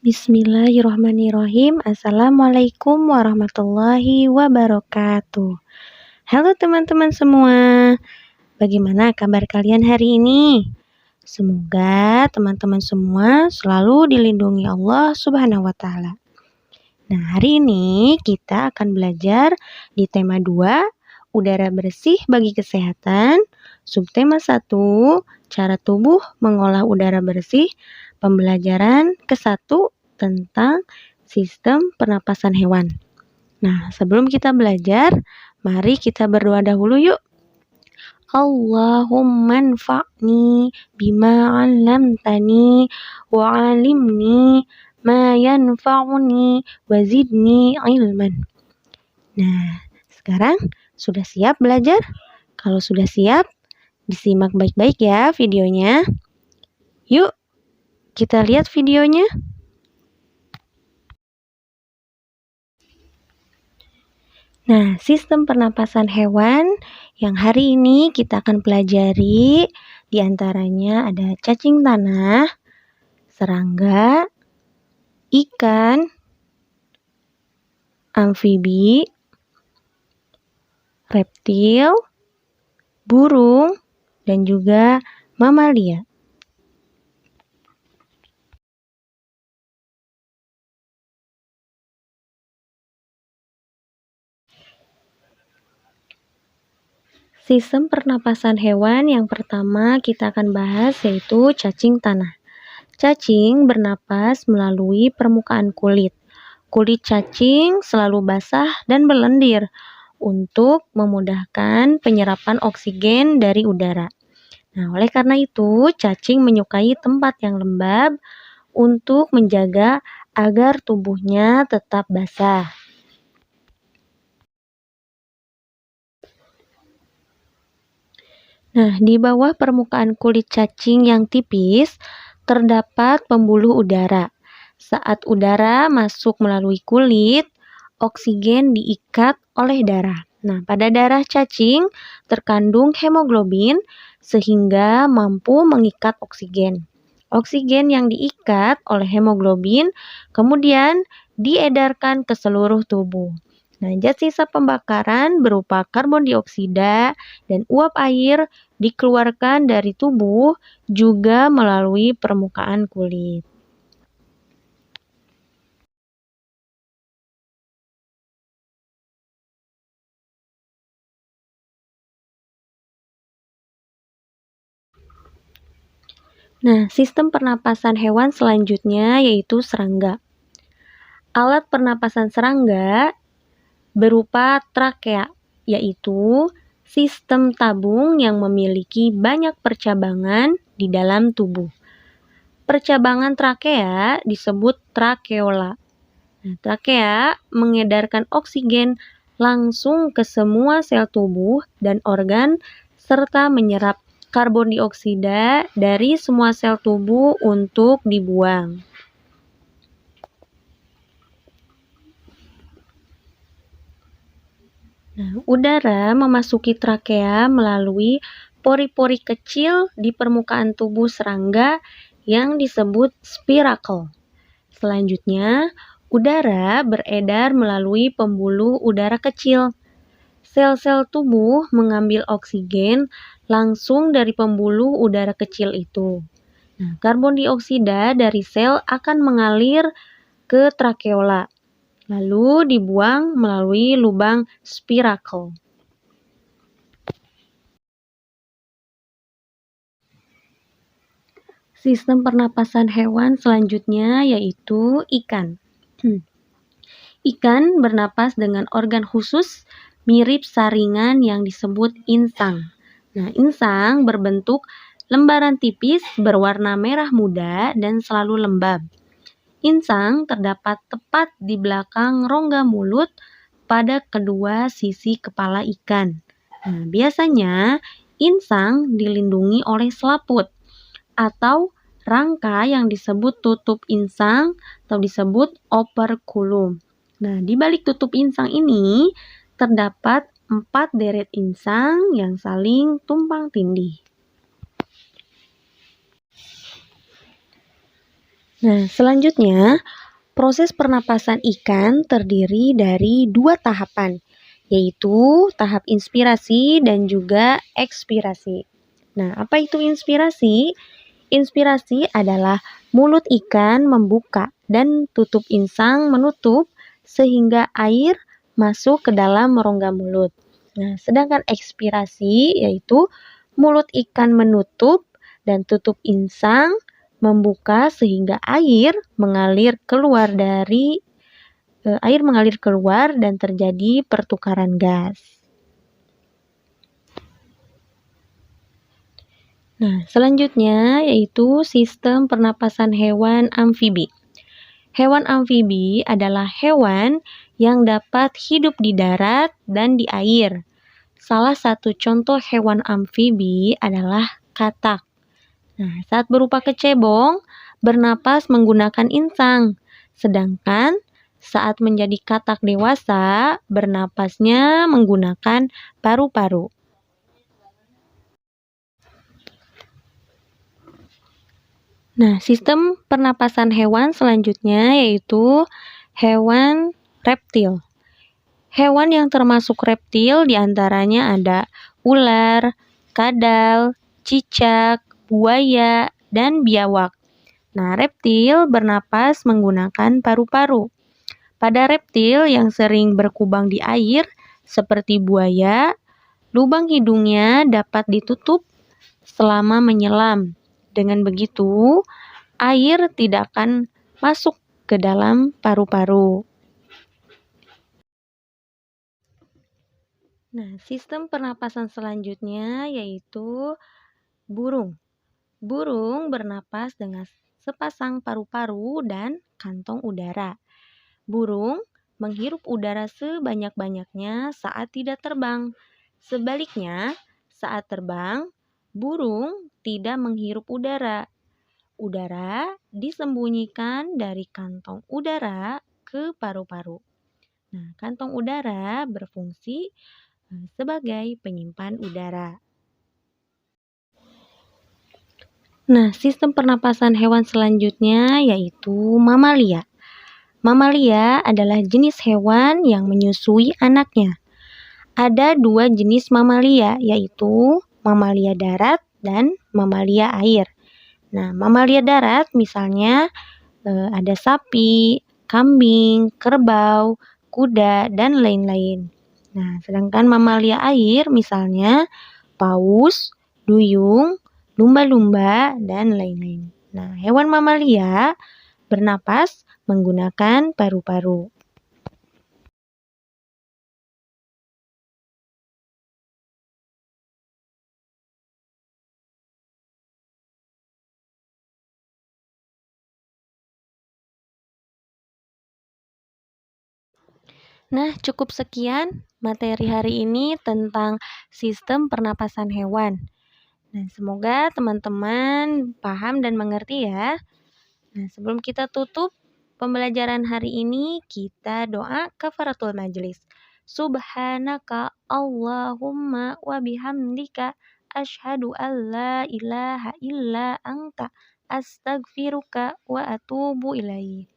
Bismillahirrahmanirrahim. Assalamualaikum warahmatullahi wabarakatuh. Halo teman-teman semua, bagaimana kabar kalian hari ini? Semoga teman-teman semua selalu dilindungi Allah Subhanahu wa Ta'ala. Nah, hari ini kita akan belajar di tema 2, udara bersih bagi kesehatan. Subtema 1, cara tubuh mengolah udara bersih. Pembelajaran ke-1 tentang sistem pernapasan hewan. Nah, sebelum kita belajar, mari kita berdoa dahulu yuk. Allahumma anfa'ni bima 'allamtani wa 'allimni ma yanfa'uni wa zidni ilman. Nah, sekarang sudah siap belajar? Kalau sudah siap, disimak baik-baik ya videonya. Yuk, kita lihat videonya. Nah, sistem pernapasan hewan yang hari ini kita akan pelajari diantaranya ada cacing tanah, serangga, ikan, amfibi, reptil, burung, dan juga mamalia. Sistem pernapasan hewan yang pertama kita akan bahas yaitu cacing tanah. Cacing bernapas melalui permukaan kulit. Kulit cacing selalu basah dan berlendir untuk memudahkan penyerapan oksigen dari udara. Nah, oleh karena itu, cacing menyukai tempat yang lembab untuk menjaga agar tubuhnya tetap basah. Nah, di bawah permukaan kulit cacing yang tipis, terdapat pembuluh udara. Saat udara masuk melalui kulit, oksigen diikat oleh darah. Nah, pada darah cacing terkandung hemoglobin sehingga mampu mengikat oksigen. Oksigen yang diikat oleh hemoglobin kemudian diedarkan ke seluruh tubuh. Nah, zat sisa pembakaran berupa karbon dioksida dan uap air dikeluarkan dari tubuh juga melalui permukaan kulit. Nah, sistem pernapasan hewan selanjutnya yaitu serangga. Alat pernapasan serangga berupa trakea, yaitu sistem tabung yang memiliki banyak percabangan di dalam tubuh. Percabangan trakea disebut trakeola. Nah, trakea mengedarkan oksigen langsung ke semua sel tubuh dan organ serta menyerap karbon dioksida dari semua sel tubuh untuk dibuang. Nah, udara memasuki trakea melalui pori-pori kecil di permukaan tubuh serangga yang disebut spirakel. Selanjutnya, udara beredar melalui pembuluh udara kecil. Sel-sel tubuh mengambil oksigen langsung dari pembuluh udara kecil itu. Nah, karbon dioksida dari sel akan mengalir ke trakeola, lalu dibuang melalui lubang spirakel. Sistem pernapasan hewan selanjutnya yaitu ikan. Ikan bernapas dengan organ khusus mirip saringan yang disebut insang. Nah, insang berbentuk lembaran tipis berwarna merah muda dan selalu lembab. Insang terdapat tepat di belakang rongga mulut pada kedua sisi kepala ikan. Nah, biasanya insang dilindungi oleh selaput atau rangka yang disebut tutup insang atau disebut operculum. Nah, di balik tutup insang ini terdapat 4 deret insang yang saling tumpang tindih. Nah, selanjutnya, proses pernapasan ikan terdiri dari dua tahapan, yaitu tahap inspirasi dan juga ekspirasi. Nah, apa itu inspirasi? Inspirasi adalah mulut ikan membuka dan tutup insang menutup sehingga air masuk ke dalam rongga mulut. Nah, sedangkan ekspirasi yaitu mulut ikan menutup dan tutup insang membuka sehingga air mengalir keluar dan terjadi pertukaran gas. Nah, selanjutnya yaitu sistem pernapasan hewan amfibi. Hewan amfibi adalah hewan yang dapat hidup di darat dan di air. Salah satu contoh hewan amfibi adalah katak. Nah, saat berupa kecebong, bernapas menggunakan insang. Sedangkan saat menjadi katak dewasa, bernapasnya menggunakan paru-paru. Nah, sistem pernapasan hewan selanjutnya yaitu hewan reptil. Hewan yang termasuk reptil diantaranya ada ular, kadal, cicak, buaya, dan biawak. Nah, reptil bernapas menggunakan paru-paru. Pada reptil yang sering berkubang di air, seperti buaya, lubang hidungnya dapat ditutup selama menyelam. Dengan begitu, air tidak akan masuk ke dalam paru-paru. Nah, sistem pernapasan selanjutnya yaitu burung. Burung bernapas dengan sepasang paru-paru dan kantong udara. Burung menghirup udara sebanyak-banyaknya saat tidak terbang. Sebaliknya, saat terbang, burung tidak menghirup udara. Udara disembunyikan dari kantong udara ke paru-paru. Nah, kantong udara berfungsi sebagai penyimpan udara. Nah, sistem pernapasan hewan selanjutnya yaitu mamalia. Mamalia adalah jenis hewan yang menyusui anaknya. Ada dua jenis mamalia, yaitu mamalia darat dan mamalia air. Nah, mamalia darat misalnya ada sapi, kambing, kerbau, kuda, dan lain-lain. Nah, sedangkan mamalia air misalnya paus, duyung, lumba-lumba, dan lain-lain. Nah, hewan mamalia bernapas menggunakan paru-paru. Nah, cukup sekian materi hari ini tentang sistem pernapasan hewan. Nah, semoga teman-teman paham dan mengerti ya. Nah, sebelum kita tutup pembelajaran hari ini, kita doa kafaratul majelis. Subhanaka Allahumma wa bihamdika asyhadu an la ilaha illa anta astaghfiruka wa atubu ilaik.